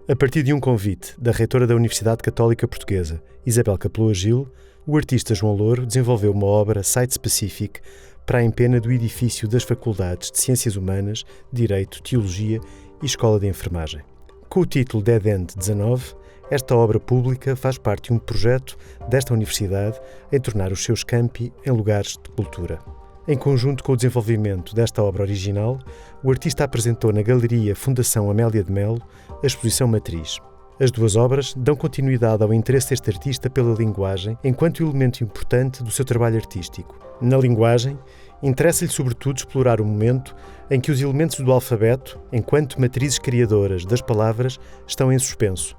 A partir de um convite da reitora da Universidade Católica Portuguesa, Isabel Capeloa Gil, o artista João Louro desenvolveu uma obra site-specific para a empena do edifício das Faculdades de Ciências Humanas, Direito, Teologia e Escola de Enfermagem. Com o título Dead End 19, esta obra pública faz parte de um projeto desta universidade em tornar os seus campi em lugares de cultura. Em conjunto com o desenvolvimento desta obra original, o artista apresentou na Galeria Fundação Amélia de Melo a exposição Matriz. As duas obras dão continuidade ao interesse deste artista pela linguagem enquanto elemento importante do seu trabalho artístico. Na linguagem, interessa-lhe sobretudo explorar o momento em que os elementos do alfabeto, enquanto matrizes criadoras das palavras, estão em suspenso.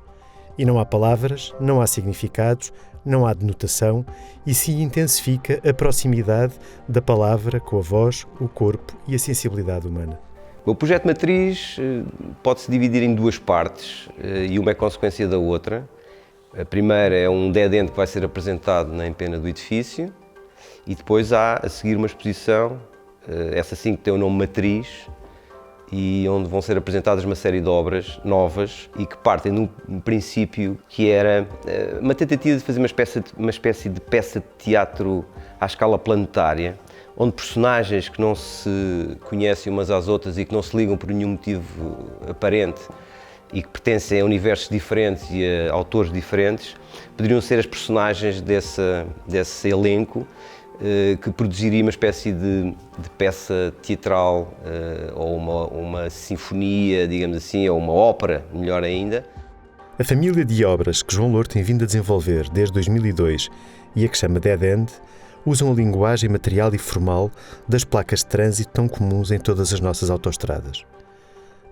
E não há palavras, não há significados, não há denotação, e se intensifica a proximidade da palavra com a voz, o corpo e a sensibilidade humana. O projeto Matriz pode-se dividir em duas partes e uma é consequência da outra. A primeira é um dead end que vai ser apresentado na empena do edifício e depois há a seguir uma exposição, essa sim que tem o nome Matriz, e onde vão ser apresentadas uma série de obras novas e que partem de um princípio que era uma tentativa de fazer uma espécie de peça de teatro à escala planetária, onde personagens que não se conhecem umas às outras e que não se ligam por nenhum motivo aparente e que pertencem a universos diferentes e a autores diferentes, poderiam ser as personagens desse elenco que produziria uma espécie de peça teatral ou uma sinfonia, digamos assim, ou uma ópera, melhor ainda. A família de obras que João Louro tem vindo a desenvolver desde 2002 e a que chama Dead End usam a linguagem material e formal das placas de trânsito tão comuns em todas as nossas autoestradas.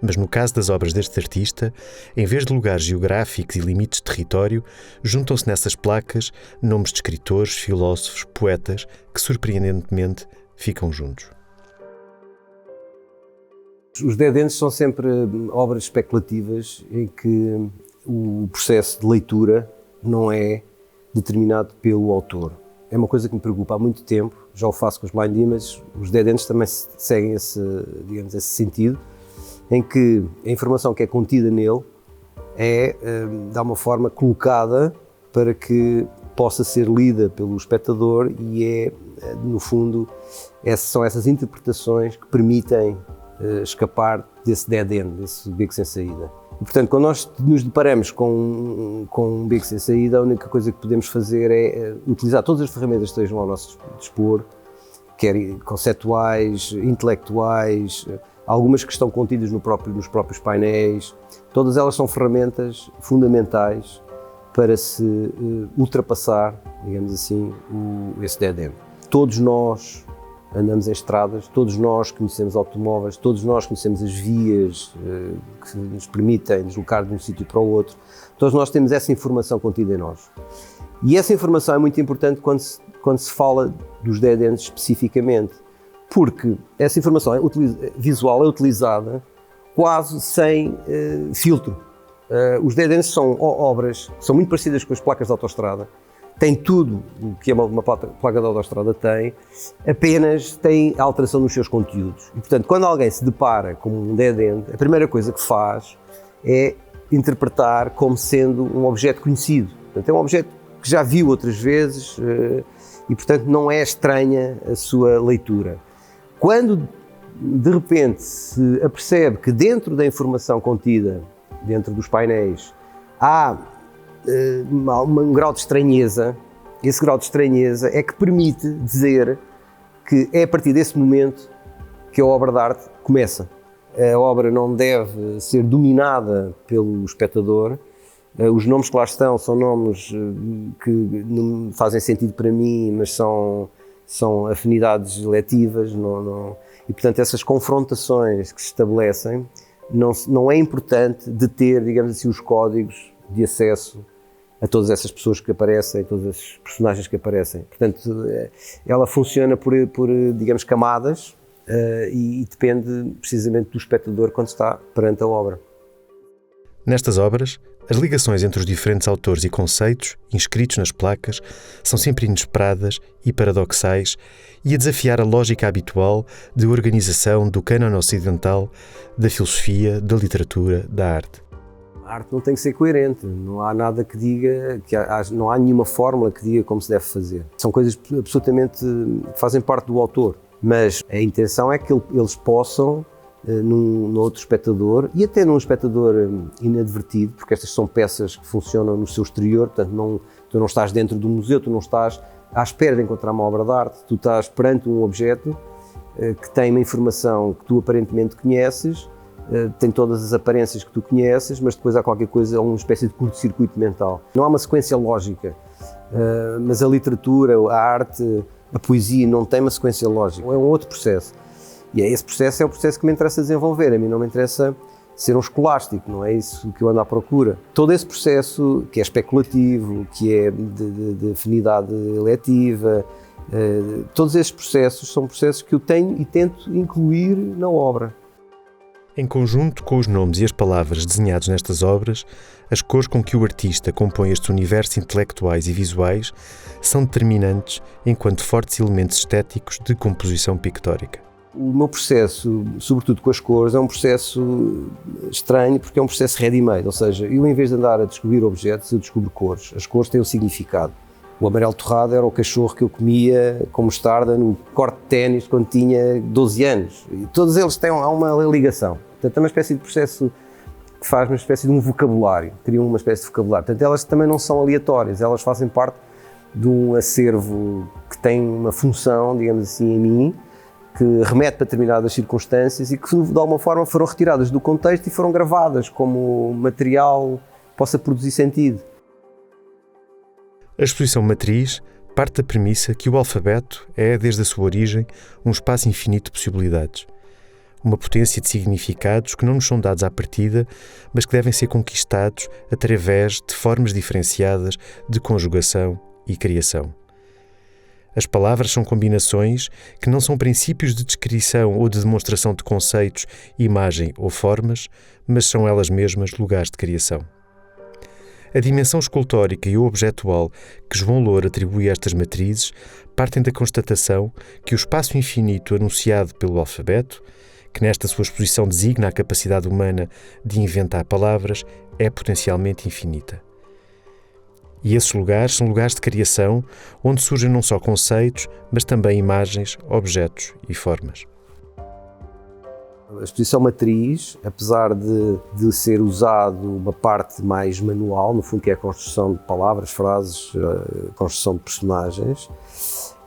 Mas no caso das obras deste artista, em vez de lugares geográficos e limites de território, juntam-se nessas placas nomes de escritores, filósofos, poetas, que surpreendentemente ficam juntos. Os dead ends são sempre obras especulativas em que o processo de leitura não é determinado pelo autor. É uma coisa que me preocupa há muito tempo, já o faço com os blind images. Os dead ends também seguem esse sentido, em que a informação que é contida nele é, de alguma forma, colocada para que possa ser lida pelo espectador e no fundo, são essas interpretações que permitem escapar desse dead end, desse beco sem saída. E, portanto, quando nós nos deparamos com um beco sem saída, a única coisa que podemos fazer é utilizar todas as ferramentas que estejam ao nosso dispor, quer conceptuais, intelectuais, algumas que estão contidas nos próprios painéis. Todas elas são ferramentas fundamentais para se ultrapassar, digamos assim, esse dead end. Todos nós andamos em estradas, todos nós conhecemos automóveis, todos nós conhecemos as vias que nos permitem deslocar de um sítio para o outro. Todos nós temos essa informação contida em nós. E essa informação é muito importante quando se fala dos dead ends especificamente, porque essa informação visual é utilizada quase sem filtro. Os dead ends são obras que são muito parecidas com as placas de autoestrada, têm tudo o que uma placa de autoestrada tem, apenas tem a alteração nos seus conteúdos. E, portanto, quando alguém se depara com um dead end, a primeira coisa que faz é interpretar como sendo um objeto conhecido. Portanto, é um objeto que já viu outras vezes e, portanto, não é estranha a sua leitura. Quando, de repente, se apercebe que dentro da informação contida, dentro dos painéis, há um grau de estranheza, esse grau de estranheza é que permite dizer que é a partir desse momento que a obra de arte começa. A obra não deve ser dominada pelo espectador. Os nomes que lá estão são nomes que não fazem sentido para mim, mas são afinidades letivas, e portanto essas confrontações que se estabelecem, não é importante deter, digamos assim, os códigos de acesso a todas essas pessoas que aparecem, todos esses personagens que aparecem. Portanto, ela funciona por digamos, camadas e depende precisamente do espectador quando está perante a obra. Nestas obras, as ligações entre os diferentes autores e conceitos inscritos nas placas são sempre inesperadas e paradoxais e a desafiar a lógica habitual de organização do cânon ocidental, da filosofia, da literatura, da arte. A arte não tem que ser coerente, não há nada que diga, não há nenhuma fórmula que diga como se deve fazer. São coisas absolutamente que fazem parte do autor, mas a intenção é que eles possam, num outro espectador, e até num espectador inadvertido, porque estas são peças que funcionam no seu exterior, portanto tu não estás dentro do museu, tu não estás à espera de encontrar uma obra de arte, tu estás perante um objeto que tem uma informação que tu aparentemente conheces, tem todas as aparências que tu conheces, mas depois há qualquer coisa, uma espécie de curto-circuito mental. Não há uma sequência lógica, mas a literatura, a arte, a poesia não tem uma sequência lógica, é um outro processo. E esse processo é o processo que me interessa desenvolver, a mim não me interessa ser um escolástico, não é isso que eu ando à procura. Todo esse processo que é especulativo, que é de afinidade eletiva, todos esses processos são processos que eu tenho e tento incluir na obra. Em conjunto com os nomes e as palavras desenhados nestas obras, as cores com que o artista compõe estes universos intelectuais e visuais são determinantes enquanto fortes elementos estéticos de composição pictórica. O meu processo, sobretudo com as cores, é um processo estranho porque é um processo ready-made, ou seja, eu em vez de andar a descobrir objetos, eu descubro cores. As cores têm um significado. O amarelo torrado era o cachorro que eu comia com mostarda no corte de ténis quando tinha 12 anos. E todos eles têm uma ligação. Portanto, é uma espécie de processo que faz uma espécie de um vocabulário, criam uma espécie de vocabulário. Portanto, elas também não são aleatórias, elas fazem parte de um acervo que tem uma função, digamos assim, em mim, que remete para determinadas circunstâncias e que, de alguma forma, foram retiradas do contexto e foram gravadas como material que possa produzir sentido. A exposição matriz parte da premissa que o alfabeto é, desde a sua origem, um espaço infinito de possibilidades. Uma potência de significados que não nos são dados à partida, mas que devem ser conquistados através de formas diferenciadas de conjugação e criação. As palavras são combinações que não são princípios de descrição ou de demonstração de conceitos, imagem ou formas, mas são elas mesmas lugares de criação. A dimensão escultórica e o objetual que João Louro atribui a estas matrizes partem da constatação que o espaço infinito anunciado pelo alfabeto, que nesta sua exposição designa a capacidade humana de inventar palavras, é potencialmente infinita. E esses lugares são lugares de criação onde surgem não só conceitos, mas também imagens, objetos e formas. A exposição matriz, apesar de ser usado uma parte mais manual, no fundo que é a construção de palavras, frases, a construção de personagens,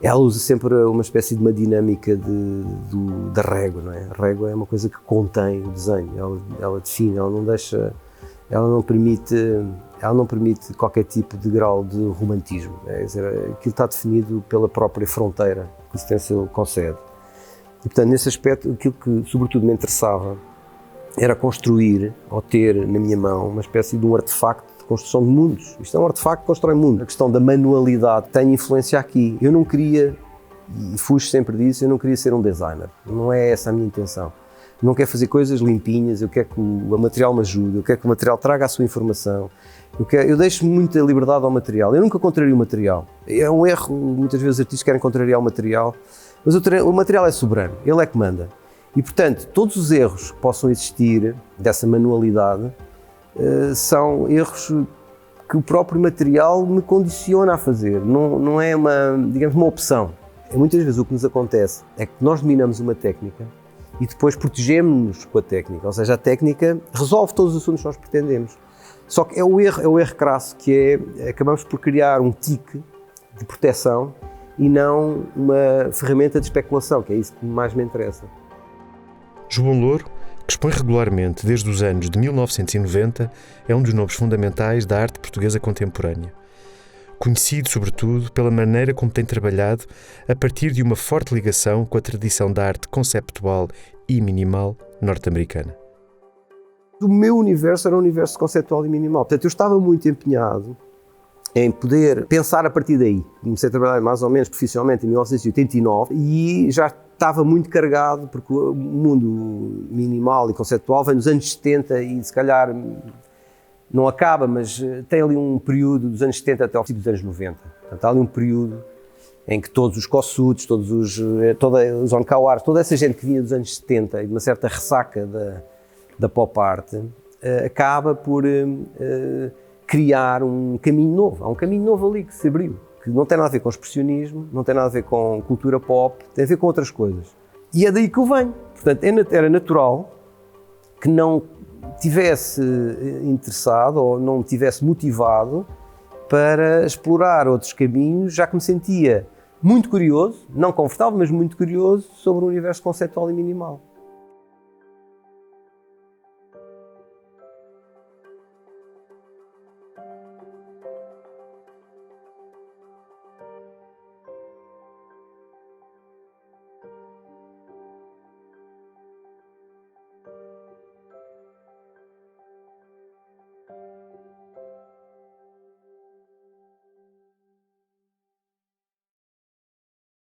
ela usa sempre uma espécie de uma dinâmica da régua, não é? A régua é uma coisa que contém o desenho, ela define, ela não permite qualquer tipo de grau de romantismo, quer dizer, aquilo está definido pela própria fronteira que o stencil concede. E, portanto, nesse aspecto, aquilo que sobretudo me interessava era construir, ou ter na minha mão, uma espécie de um artefacto de construção de mundos. Isto é um artefacto que constrói mundos. A questão da manualidade tem influência aqui. Eu não queria, e fujo sempre disso, eu não queria ser um designer. Não é essa a minha intenção. Eu não quero fazer coisas limpinhas, eu quero que o material me ajude, eu quero que o material traga a sua informação. Eu deixo muita liberdade ao material. Eu nunca contrario o material. É um erro, muitas vezes os artistas querem contrariar o material, mas o material é soberano, ele é que manda. E, portanto, todos os erros que possam existir dessa manualidade são erros que o próprio material me condiciona a fazer. Não é digamos, uma opção. Muitas vezes o que nos acontece é que nós dominamos uma técnica e depois protegemos-nos com a técnica. Ou seja, a técnica resolve todos os assuntos que nós pretendemos. Só que é o erro crasso, que acabamos por criar um tique de proteção e não uma ferramenta de especulação, que é isso que mais me interessa. João Louro, que expõe regularmente desde os anos de 1990, é um dos nomes fundamentais da arte portuguesa contemporânea. Conhecido, sobretudo, pela maneira como tem trabalhado a partir de uma forte ligação com a tradição da arte conceptual e minimal norte-americana. O meu universo era um universo conceptual e minimal. Portanto, eu estava muito empenhado em poder pensar a partir daí. Comecei a trabalhar mais ou menos profissionalmente em 1989 e já estava muito carregado, porque o mundo minimal e conceptual vem dos anos 70 e se calhar não acaba, mas tem ali um período dos anos 70 até ao fim dos anos 90. Portanto, há ali um período em que todos os Kossuths, todos os John Coward, toda essa gente que vinha dos anos 70 e de uma certa ressaca da pop art, acaba por criar um caminho novo. Há um caminho novo ali que se abriu, que não tem nada a ver com expressionismo, não tem nada a ver com cultura pop, tem a ver com outras coisas. E é daí que eu venho. Portanto, era natural que não tivesse interessado ou não tivesse motivado para explorar outros caminhos, já que me sentia muito curioso, não confortável, mas muito curioso sobre o universo conceptual e minimal.